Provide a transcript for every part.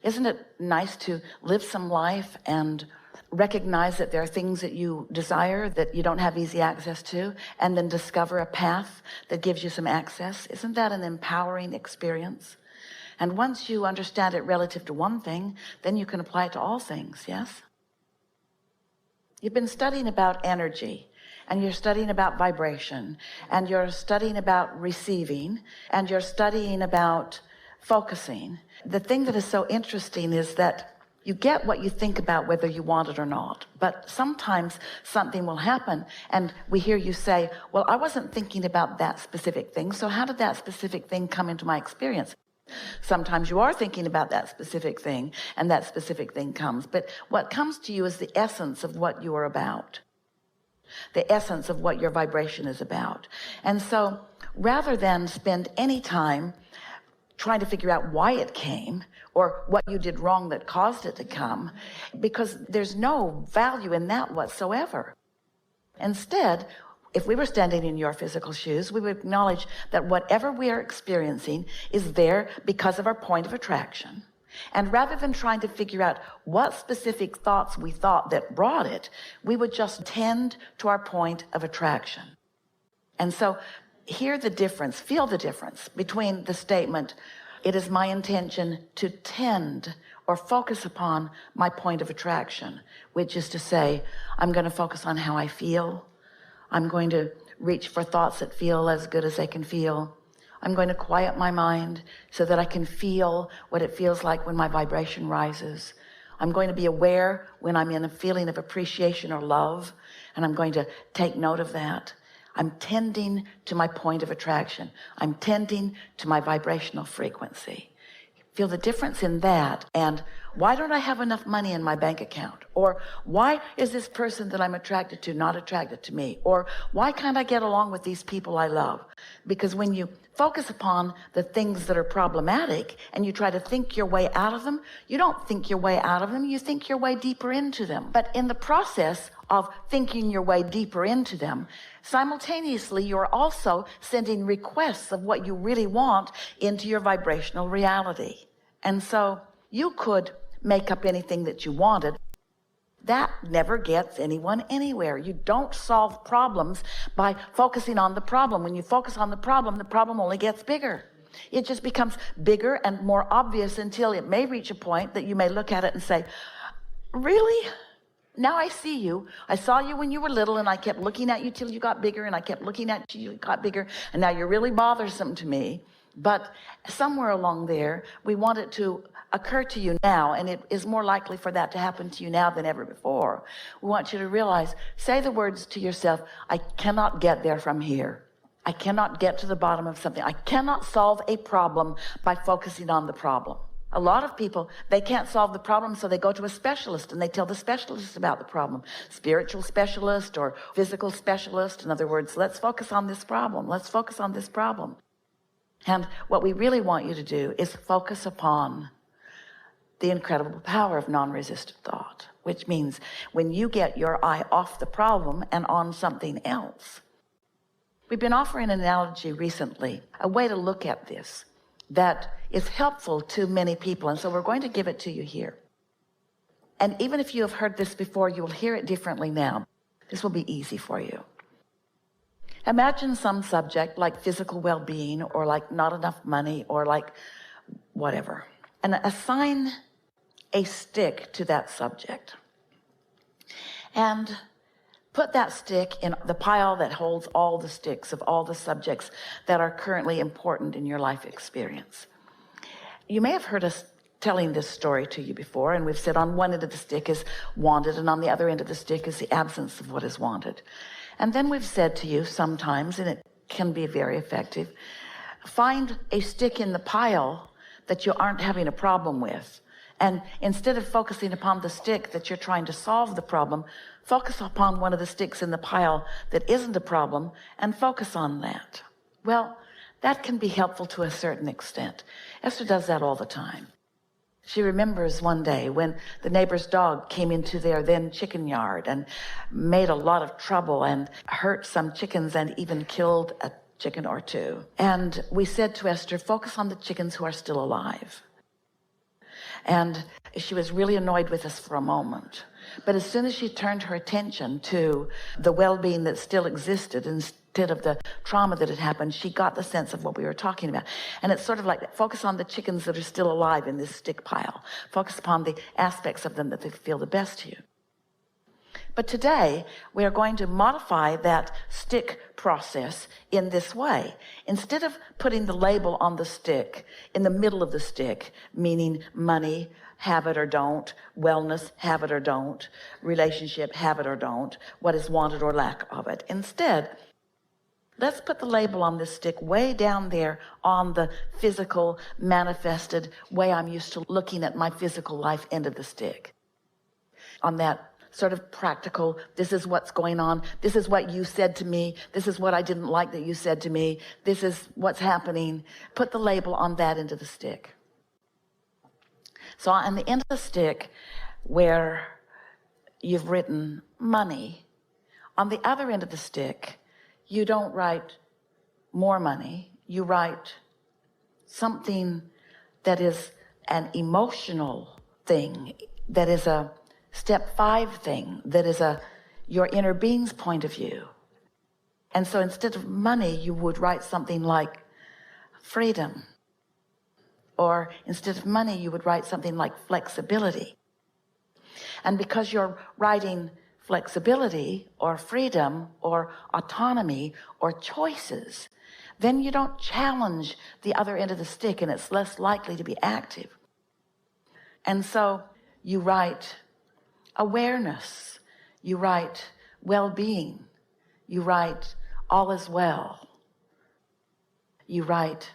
Isn't it nice to live some life and recognize that there are things that you desire that you don't have easy access to, and then discover a path that gives you some access? Isn't that an empowering experience? And once you understand it relative to one thing, then you can apply it to all things, yes? You've been studying about energy, and you're studying about vibration, and you're studying about receiving, and you're studying about focusing. The thing that is so interesting is that you get what you think about whether you want it or not. But sometimes something will happen and we hear you say, well, I wasn't thinking about that specific thing, so how did that specific thing come into my experience? Sometimes you are thinking about that specific thing and that specific thing comes. But what comes to you is the essence of what you are about, the essence of what your vibration is about. And so rather than spend any time trying to figure out why it came or what you did wrong that caused it to come, because there's no value in that whatsoever. Instead, if we were standing in your physical shoes, we would acknowledge that whatever we are experiencing is there because of our point of attraction. And rather than trying to figure out what specific thoughts we thought that brought it, we would just tend to our point of attraction. And so hear the difference, feel the difference between the statement, it is my intention to tend or focus upon my point of attraction, which is to say, I'm going to focus on how I feel. I'm going to reach for thoughts that feel as good as they can feel. I'm going to quiet my mind so that I can feel what it feels like when my vibration rises. I'm going to be aware when I'm in a feeling of appreciation or love, and I'm going to take note of that. I'm tending to my point of attraction. I'm tending to my vibrational frequency. Feel the difference in that. And why don't I have enough money in my bank account? Or why is this person that I'm attracted to not attracted to me? Or why can't I get along with these people I love? Because when you focus upon the things that are problematic and you try to think your way out of them, you don't think your way out of them, you think your way deeper into them. But in the process of thinking your way deeper into them, simultaneously you're also sending requests of what you really want into your vibrational reality. And so you could make up anything that you wanted. That never gets anyone anywhere. You don't solve problems by focusing on the problem. When you focus on the problem only gets bigger. It just becomes bigger and more obvious until it may reach a point that you may look at it and say, really? Now I see you. I saw you when you were little, and I kept looking at you till you got bigger, and I kept looking at you till you got bigger, and now you're really bothersome to me. But somewhere along there, we want it to occur to you now, and it is more likely for that to happen to you now than ever before. We want you to realize, say the words to yourself, I cannot get there from here. I cannot get to the bottom of something. I cannot solve a problem by focusing on the problem. A lot of people, they can't solve the problem, so they go to a specialist and they tell the specialist about the problem. Spiritual specialist or physical specialist. In other words, let's focus on this problem. Let's focus on this problem. And what we really want you to do is focus upon the incredible power of non-resistant thought, which means when you get your eye off the problem and on something else. We've been offering an analogy recently, a way to look at this that is helpful to many people, and so we're going to give it to you here. And even if you have heard this before, you will hear it differently now. This will be easy for you. Imagine some subject like physical well-being, or like not enough money, or like whatever, and assign a stick to that subject and put that stick in the pile that holds all the sticks of all the subjects that are currently important in your life experience. You may have heard us telling this story to you before, and we've said on one end of the stick is wanted, and on the other end of the stick is the absence of what is wanted. And then we've said to you sometimes, and it can be very effective, find a stick in the pile that you aren't having a problem with. And instead of focusing upon the stick that you're trying to solve the problem, focus upon one of the sticks in the pile that isn't a problem and focus on that. Well, that can be helpful to a certain extent. Esther does that all the time. She remembers one day when the neighbor's dog came into their then chicken yard and made a lot of trouble and hurt some chickens and even killed a chicken or two. And we said to Esther, focus on the chickens who are still alive. And she was really annoyed with us for a moment. But as soon as she turned her attention to the well-being that still existed instead of the trauma that had happened, she got the sense of what we were talking about. And it's sort of like, focus on the chickens that are still alive in this stick pile. Focus upon the aspects of them that they feel the best to you. But today, we are going to modify that stick process in this way. Instead of putting the label on the stick, in the middle of the stick, meaning money, have it or don't, wellness, have it or don't, relationship, have it or don't, what is wanted or lack of it. Instead, let's put the label on this stick way down there on the physical, manifested way I'm used to looking at my physical life end of the stick. On that sort of practical, this is what's going on, this is what you said to me, this is what I didn't like that you said to me, this is what's happening. Put the label on that end of the stick. So on the end of the stick where you've written money, on the other end of the stick, you don't write more money, you write something that is an emotional thing, that is a step 5 thing, that is your inner being's point of view. And so instead of money, you would write something like freedom. Or instead of money, you would write something like flexibility. And because you're writing flexibility or freedom or autonomy or choices, then you don't challenge the other end of the stick and it's less likely to be active. And so you write awareness, you write well-being, you write all is well, you write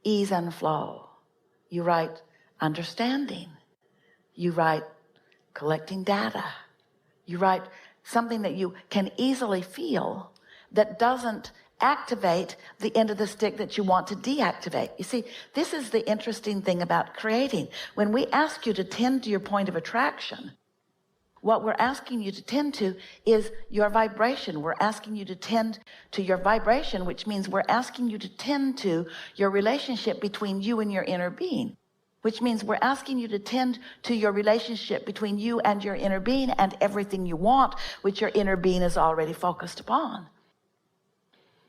ease and flow, you write understanding, you write collecting data, you write something that you can easily feel that doesn't activate the end of the stick that you want to deactivate. You see, this is the interesting thing about creating. When we ask you to tend to your point of attraction, what we're asking you to tend to is your vibration. We're asking you to tend to your vibration, which means we're asking you to tend to your relationship between you and your inner being, which means we're asking you to tend to your relationship between you and your inner being and everything you want, which your inner being is already focused upon.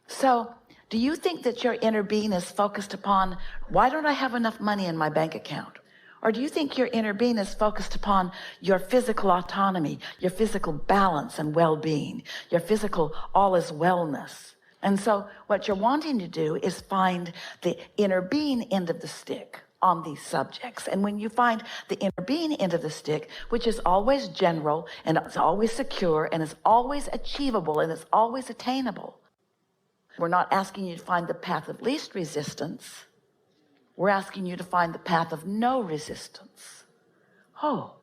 So, do you think that your inner being is focused upon, why don't I have enough money in my bank account? Or do you think your inner being is focused upon your physical autonomy, your physical balance and well-being, your physical all is wellness? And so what you're wanting to do is find the inner being end of the stick on these subjects. And when you find the inner being end of the stick, which is always general and it's always secure and it's always achievable and it's always attainable, we're not asking you to find the path of least resistance. We're asking you to find the path of no resistance. Oh,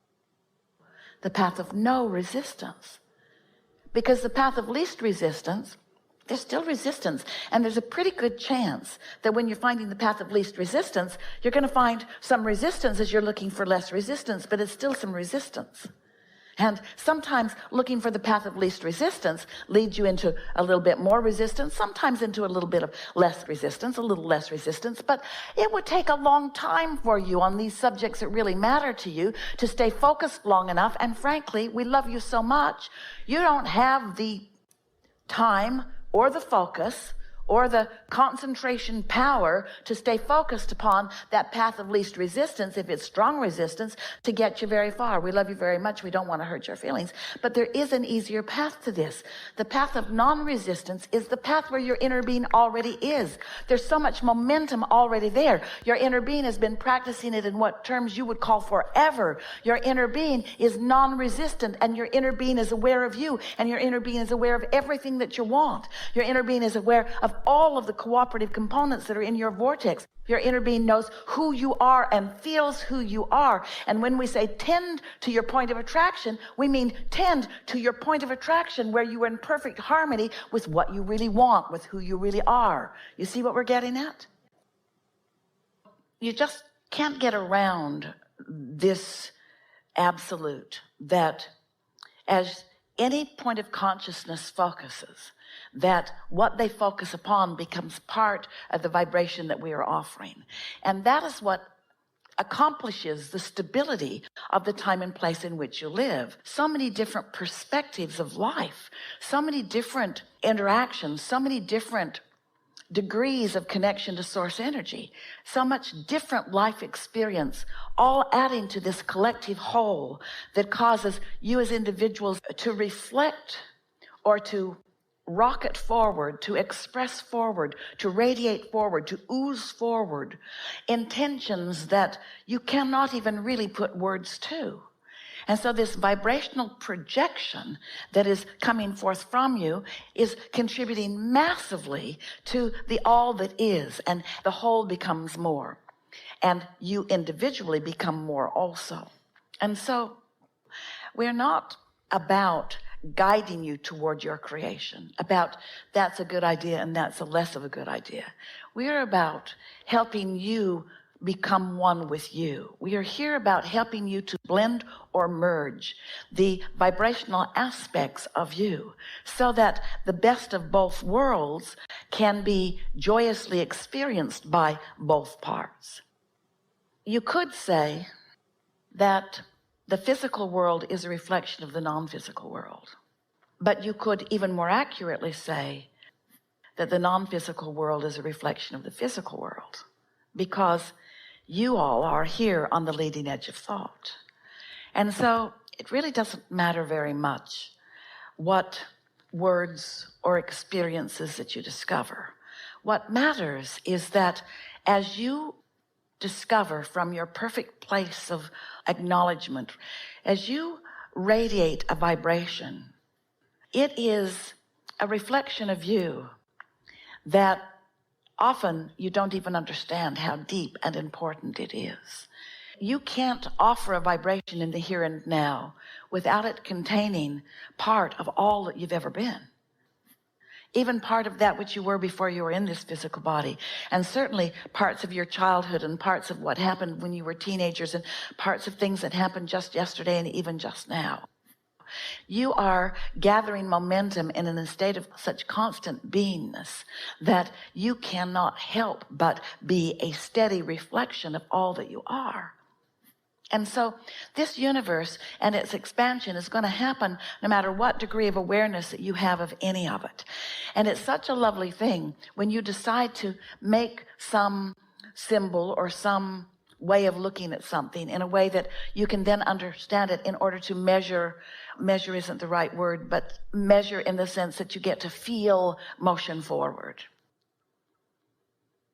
the path of no resistance. Because the path of least resistance, there's still resistance. And there's a pretty good chance that when you're finding the path of least resistance, you're going to find some resistance as you're looking for less resistance, but it's still some resistance. And sometimes looking for the path of least resistance leads you into a little bit more resistance, sometimes into a little bit of less resistance, a little less resistance. But it would take a long time for you on these subjects that really matter to you to stay focused long enough. And frankly, we love you so much, you don't have the time or the focus or the concentration power to stay focused upon that path of least resistance, if it's strong resistance, to get you very far. We love you very much. We don't want to hurt your feelings. But there is an easier path to this. The path of non-resistance is the path where your inner being already is. There's so much momentum already there. Your inner being has been practicing it in what terms you would call forever. Your inner being is non-resistant, and your inner being is aware of you, and your inner being is aware of everything that you want. Your inner being is aware of all of the cooperative components that are in your vortex. Your inner being knows who you are and feels who you are. And when we say tend to your point of attraction, we mean tend to your point of attraction where you are in perfect harmony with what you really want, with who you really are. You see what we're getting at? You just can't get around this absolute that as any point of consciousness focuses, that what they focus upon becomes part of the vibration that we are offering. And that is what accomplishes the stability of the time and place in which you live. So many different perspectives of life, so many different interactions, so many different degrees of connection to source energy, so much different life experience, all adding to this collective whole that causes you as individuals to reflect or to rocket forward, to express forward, to radiate forward, to ooze forward intentions that you cannot even really put words to. And so this vibrational projection that is coming forth from you is contributing massively to the all that is, and the whole becomes more, and you individually become more also. And so we're not about guiding you toward your creation, about that's a good idea and that's a less of a good idea. We're about helping you become one with you. We are here about helping you to blend or merge the vibrational aspects of you so that the best of both worlds can be joyously experienced by both parts. You could say that the physical world is a reflection of the non-physical world, but you could even more accurately say that the non-physical world is a reflection of the physical world, because you all are here on the leading edge of thought. And so it really doesn't matter very much what words or experiences that you discover. What matters is that as you discover from your perfect place of acknowledgement, as you radiate a vibration, it is a reflection of you that often you don't even understand how deep and important it is. You can't offer a vibration in the here and now without it containing part of all that you've ever been. Even part of that which you were before you were in this physical body. And certainly parts of your childhood and parts of what happened when you were teenagers and parts of things that happened just yesterday and even just now. You are gathering momentum in a state of such constant beingness that you cannot help but be a steady reflection of all that you are. And so this universe and its expansion is going to happen no matter what degree of awareness that you have of any of it. And it's such a lovely thing when you decide to make some symbol or some way of looking at something in a way that you can then understand it in order to measure isn't the right word, but measure in the sense that you get to feel motion forward.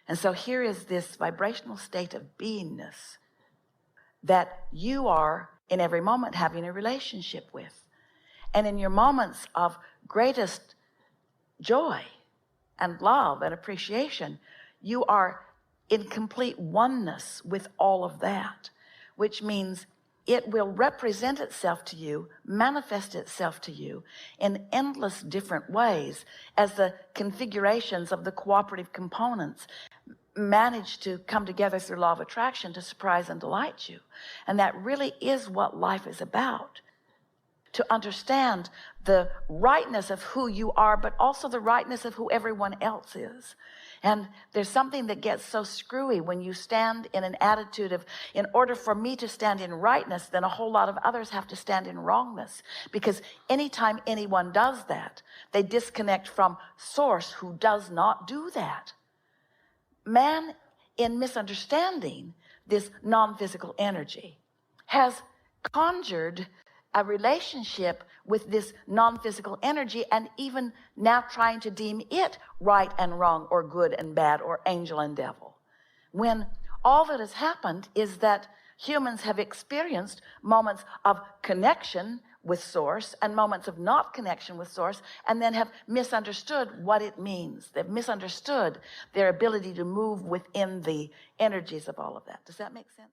And so here is this vibrational state of beingness that you are in every moment having a relationship with. And in your moments of greatest joy and love and appreciation, you are in complete oneness with all of that, which means it will represent itself to you, manifest itself to you in endless different ways as the configurations of the cooperative components manage to come together through law of attraction to surprise and delight you. And that really is what life is about. To understand the rightness of who you are, but also the rightness of who everyone else is. And there's something that gets so screwy when you stand in an attitude of, in order for me to stand in rightness, then a whole lot of others have to stand in wrongness. Because anytime anyone does that, they disconnect from source, who does not do that. Man, in misunderstanding this non-physical energy, has conjured a relationship with this non-physical energy, and even now trying to deem it right and wrong, or good and bad, or angel and devil, when all that has happened is that humans have experienced moments of connection with source and moments of not connection with source, and then have misunderstood what it means. They've misunderstood their ability to move within the energies of all of that. Does that make sense?